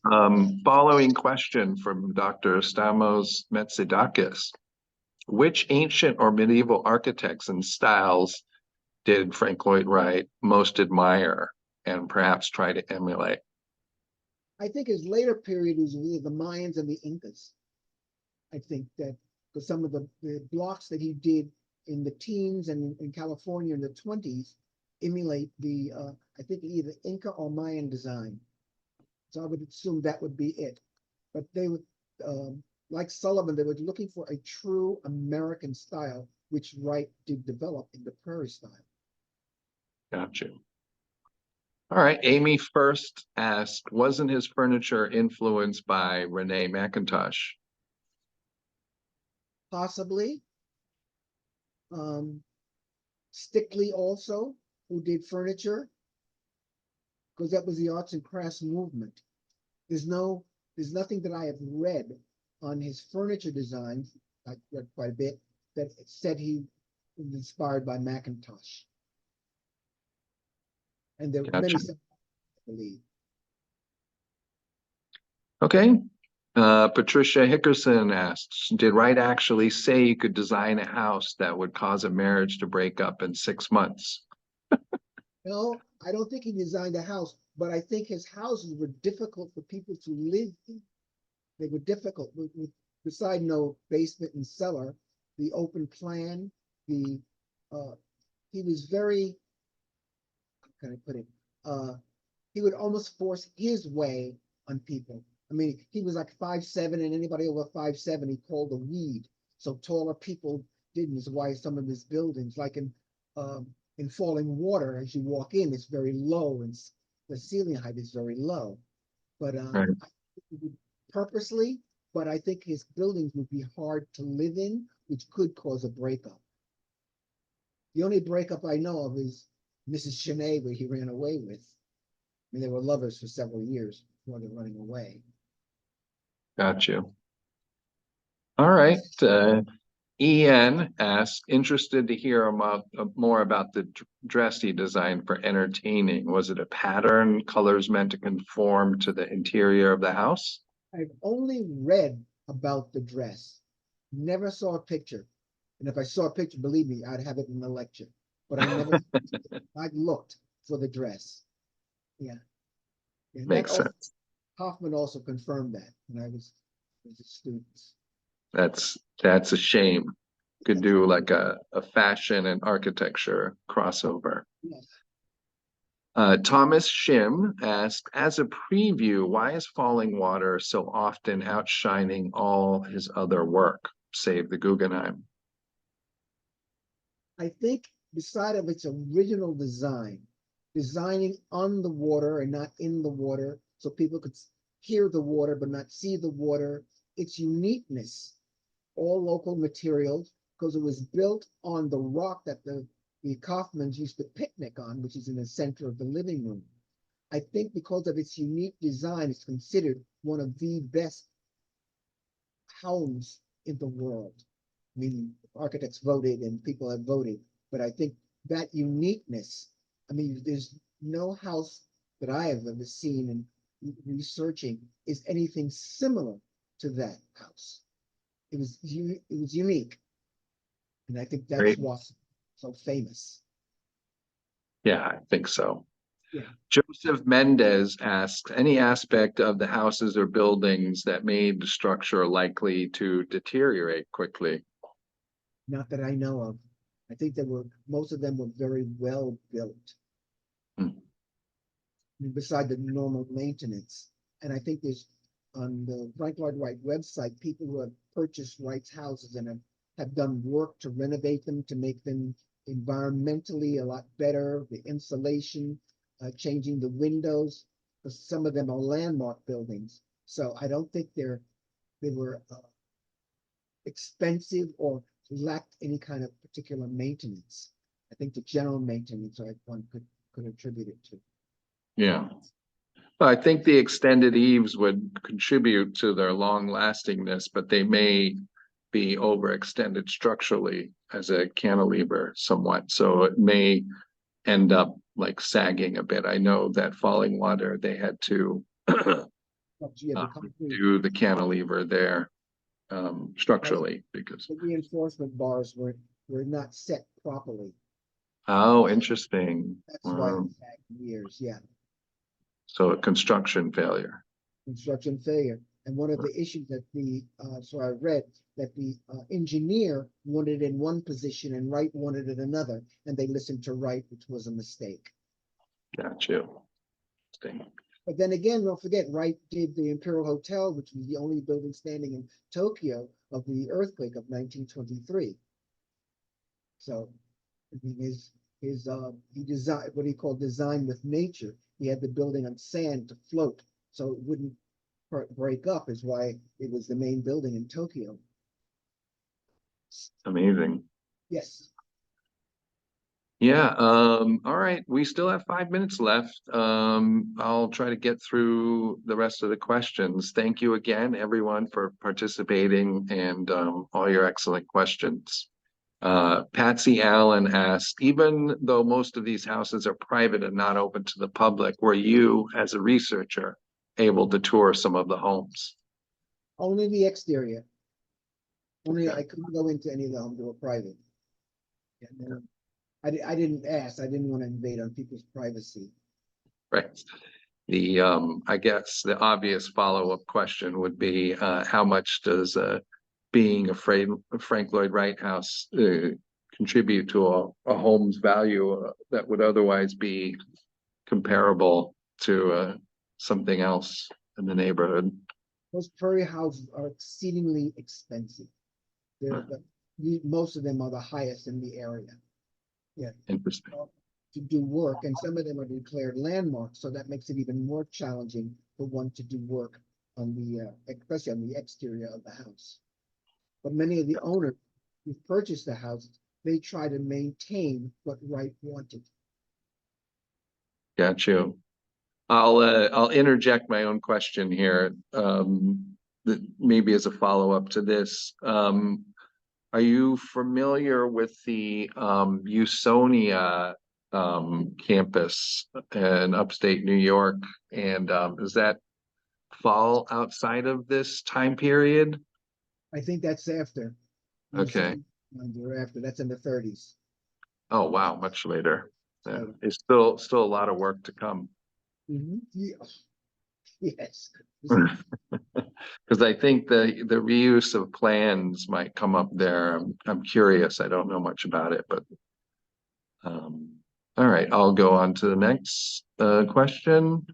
Following question from Dr. Stamos Metsidakis. Which ancient or medieval architects and styles did Frank Lloyd Wright most admire and perhaps try to emulate? I think his later period was with the Mayans and the Incas. I think that because some of the blocks that he did in the teens and in California in the 20s emulate the, I think, either Inca or Mayan design. So I would assume that would be it. But they would, like Sullivan, they were looking for a true American style, which Wright did develop in the prairie style. Gotcha. All right, Amy first asked, wasn't his furniture influenced by Rene McIntosh? Possibly. Stickley also, who did furniture, because that was the arts and crafts movement. There's nothing that I have read on his furniture designs, I read quite a bit, that said he was inspired by Macintosh. And there are many, Gotcha. I believe. Okay. Patricia Hickerson asks, did Wright actually say you could design a house that would cause a marriage to break up in 6 months? No, I don't think he designed a house, but I think his houses were difficult for people to live in. They were difficult, beside no basement and cellar, the open plan, he was very, how can I put it? He would almost force his way on people. I mean, he was like 5'7", and anybody over 5'7", he called a weed. So taller people didn't. Is why some of his buildings, like in Falling Water, as you walk in, it's very low, and the ceiling height is very low. But Right. purposely, but I think his buildings would be hard to live in, which could cause a breakup. The only breakup I know of is Mrs. Chenet, where he ran away with. I mean, they were lovers for several years before they're running away. Got you. All right. Ian asked, interested to hear about more about the dress he designed for entertaining. Was it a pattern, colors meant to conform to the interior of the house? I've only read about the dress, never saw a picture. And if I saw a picture, believe me, I'd have it in the lecture. But I never, I looked for the dress. Yeah. And Makes also, sense. Hoffman also confirmed that when I was a student. That's a shame. Could do like a fashion and architecture crossover. Yes. Thomas Shim asked, as a preview, why is Falling Water so often outshining all his other work, save the Guggenheim? I think beside of its original design, designing on the water and not in the water, so people could hear the water but not see the water, its uniqueness, all local materials, because it was built on the rock that the Kaufmans used to picnic on, which is in the center of the living room. I think because of its unique design, it's considered one of the best homes in the world. I mean, architects voted and people have voted, but I think that uniqueness, I mean, there's no house that I have ever seen and researching is anything similar to that house. It was unique. And I think that's Great. what's so famous. Yeah, I think so. Yeah. Joseph Mendez asks, any aspect of the houses or buildings that made the structure likely to deteriorate quickly? Not that I know of. I think most of them were very well built. Hmm. I mean, beside the normal maintenance. And I think there's on the Frank Lloyd Wright website, people who have purchased Wright's houses and have done work to renovate them, to make them environmentally a lot better, the insulation, changing the windows, because some of them are landmark buildings. So I don't think they were expensive or lacked any kind of particular maintenance. I think the general maintenance one could attribute it to. Yeah. Well, I think the extended eaves would contribute to their long lastingness, but they may be overextended structurally as a cantilever somewhat. So it may end up like sagging a bit. I know that Falling Water, they had to do the cantilever there structurally because. The reinforcement bars were not set properly. Oh, interesting. That's why it sagged years. Yeah. So a construction failure. Construction failure. And one of the issues that so I read that the engineer wanted it in one position and Wright wanted it another, and they listened to Wright, which was a mistake. Got you. Interesting. But then again, don't forget, Wright did the Imperial Hotel, which was the only building standing in Tokyo of the earthquake of 1923. So I mean, he designed what he called design with nature. He had the building on sand to float, so it wouldn't break up. Is why it was the main building in Tokyo. Amazing. Yes. Yeah, all right. We still have 5 minutes left. I'll try to get through the rest of the questions. Thank you again, everyone, for participating and all your excellent questions. Patsy Allen asked, even though most of these houses are private and not open to the public, were you, as a researcher, able to tour some of the homes? Only the exterior. Only Okay. I couldn't go into any of the homes that were private. I didn't ask. I didn't want to invade on people's privacy. Right. I guess the obvious follow-up question would be, how much does being a Frank Lloyd Wright house contribute to a home's value that would otherwise be comparable to something else in the neighborhood? Those prairie houses are exceedingly expensive. Most of them are the highest in the area. Yeah. Interesting. To do work, and some of them are declared landmarks, so that makes it even more challenging for one to do work on the, especially on the exterior of the house. But many of the owners who purchased the house, they try to maintain what Wright wanted. Got you. I'll interject my own question here, that maybe as a follow-up to this. Are you familiar with the Usonia campus in upstate New York? And does that fall outside of this time period? I think that's after. Okay. After. That's in the 30s. Oh, wow, much later. Yeah. So, It's still a lot of work to come. yeah. Yes. Because I think the reuse of plans might come up there. I'm curious. I don't know much about it, but all right, I'll go on to the next question.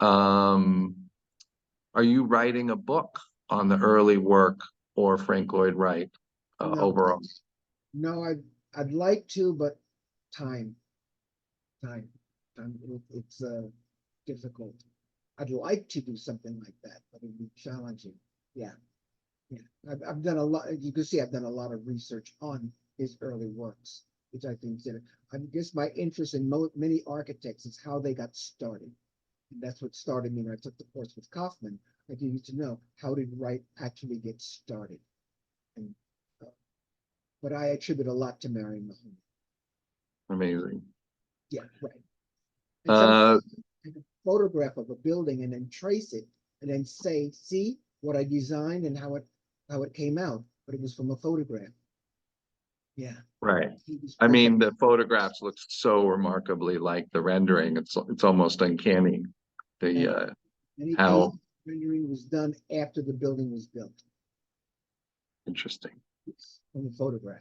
Are you writing a book on the early work or Frank Lloyd Wright No, overall? no, I'd like to, but time, time, it's difficult. I'd like to do something like that, but it'd be challenging. Yeah, yeah. I've done a lot. You can see I've done a lot of research on his early works, which I consider. I guess my interest in many architects is how they got started. And that's what started me when I took the course with Kaufman. I needed to know, how did Wright actually get started? And but I attribute a lot to Marion Mahoney. Amazing. Yeah, right. And Uh, take a photograph of a building and then trace it and then say, see what I designed and how it came out, but it was from a photograph. Yeah. right. I mean, the photographs look so remarkably like the rendering. It's almost uncanny. The many how cases, rendering was done after the building was built. interesting. It's from the photograph.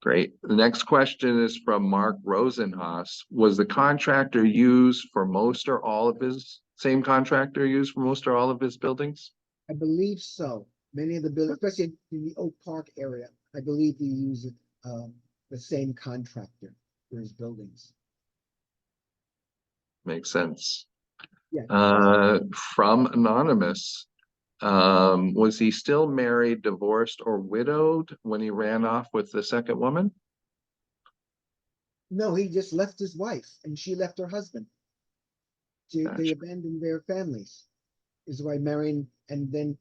Great. The next question is from Mark Rosenhaus. Was the contractor used for most or all of his same contractor used for most or all of his buildings? I believe so. Many of the buildings, especially in the Oak Park area, I believe they use the same contractor for his buildings. Makes sense. Yeah. From Anonymous, was he still married, divorced, or widowed when he ran off with the second woman? No, he just left his wife and she left her husband. They Gotcha. abandoned their families. Is why Marion, and then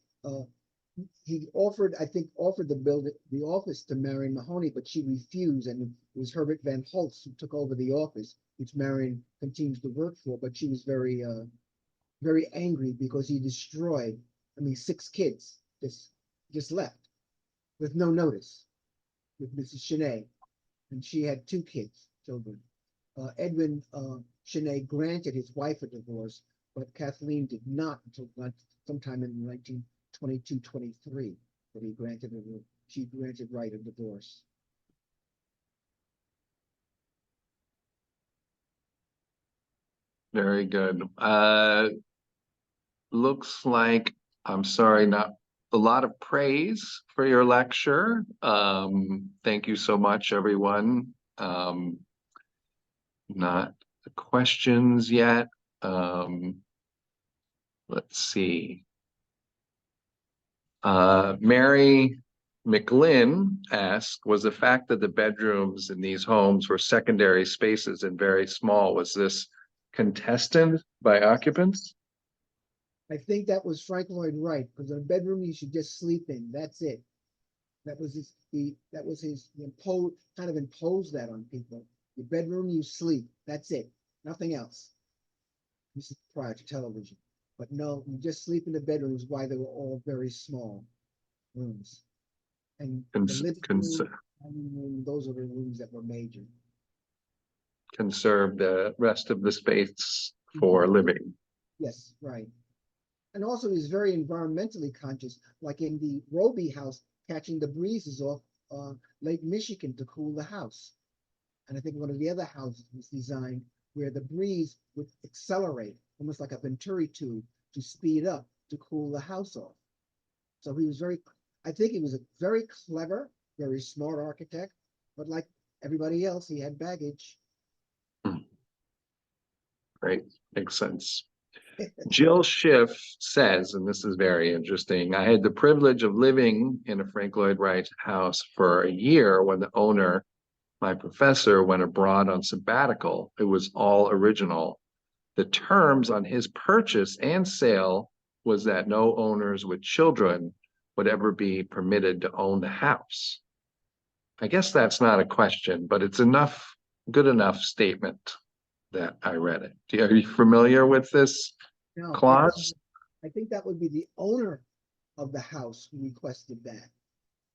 he offered, I think, offered the office to Marion Mahoney, but she refused, and it was Herbert Van Holst who took over the office, which Marion continues to work for. But she was very, very angry because he destroyed, I mean, 6 kids just left with no notice with Mrs. Cheney, and she had 2 children. Edwin Cheney granted his wife a divorce, but Kathleen did not until sometime in 1922-23 that she granted Wright a divorce. Very good. Looks like, I'm sorry, not a lot of praise for your lecture. Thank you so much, everyone. Not the questions yet. Let's see. Mary McLynn asked, was the fact that the bedrooms in these homes were secondary spaces and very small, was this contested by occupants? I think that was Frank Lloyd Wright, because in a bedroom you should just sleep in. That's it. That was his kind of imposed that on people. Your bedroom, you sleep. That's it. Nothing else. This is prior to television. But no, you just sleep in the bedrooms, why they were all very small rooms. And the living room, dining room, those are the rooms that were major. Conserve the rest of the space for living. Yes, right. And also he's very environmentally conscious, like in the Roby house, catching the breezes off Lake Michigan to cool the house. And I think one of the other houses was designed where the breeze would accelerate, almost like a Venturi tube, to speed up to cool the house off. So I think he was a very clever, very smart architect, but like everybody else, he had baggage. Right, makes sense. Jill Schiff says, and this is very interesting, I had the privilege of living in a Frank Lloyd Wright house for a year when the owner, my professor, went abroad on sabbatical. It was all original. The terms on his purchase and sale was that no owners with children would ever be permitted to own the house. I guess that's not a question, but it's good enough statement that I read it. Are you familiar with this No, clause? I think that would be the owner of the house who requested that,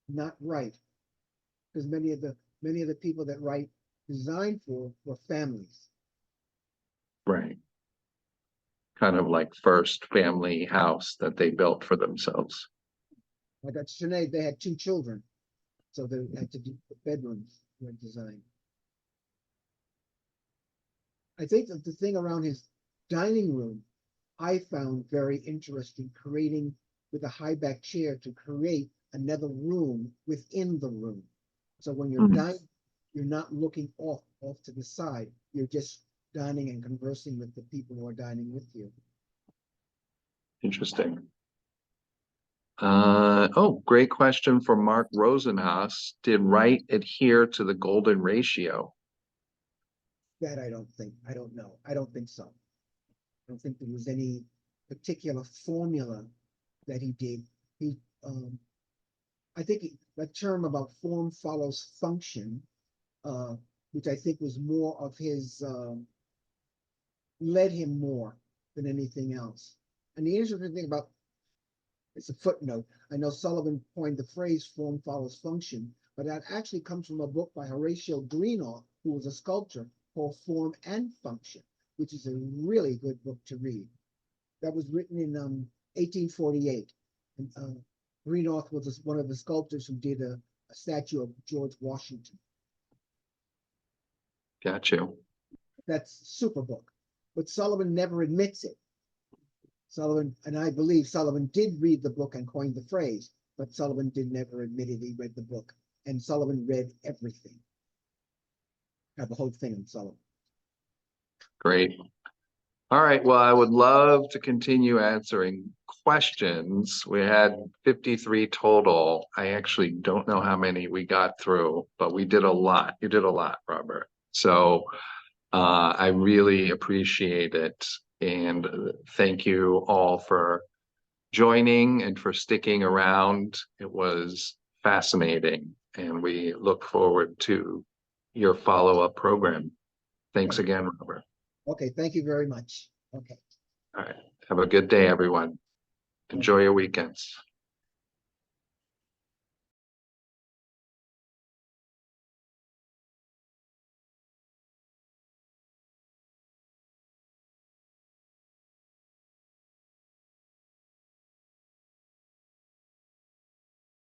not Wright, because many of the people that Wright designed for were families. Right. Kind of like first family house that they built for themselves. Like at Sinead, they had 2 children, so they had to do the bedrooms were designed. I think that the thing around his dining room, I found very interesting, creating with a high back chair to create another room within the room. So when you're dining, you're not looking off to the side. You're just dining and conversing with the people who are dining with you. Interesting. Oh, great question from Mark Rosenhaus. Did Wright adhere to the golden ratio? That I don't know. I don't think so. I don't think there was any particular formula that he did. I think that term about form follows function, which I think was more of his, led him more than anything else. And the interesting thing about, it's a footnote, I know Sullivan coined the phrase form follows function, but that actually comes from a book by Horatio Greenough, who was a sculptor, called Form and Function, which is a really good book to read. That was written in 1848. And Greenough was one of the sculptors who did a statue of George Washington. Got you. That's super book, but Sullivan never admits it. Sullivan, and I believe Sullivan did read the book and coined the phrase, but Sullivan did never admit it. He read the book, and Sullivan read everything. Have the whole thing on Sullivan. Great. All right. Well, I would love to continue answering questions. We had 53 total. I actually don't know how many we got through, but we did a lot. You did a lot, Robert. So I really appreciate it. And thank you all for joining and for sticking around. It was fascinating, and we look forward to your follow-up program. Thanks again, Robert. Okay, thank you very much. Okay. All right. Have a good day, everyone. Enjoy your weekends.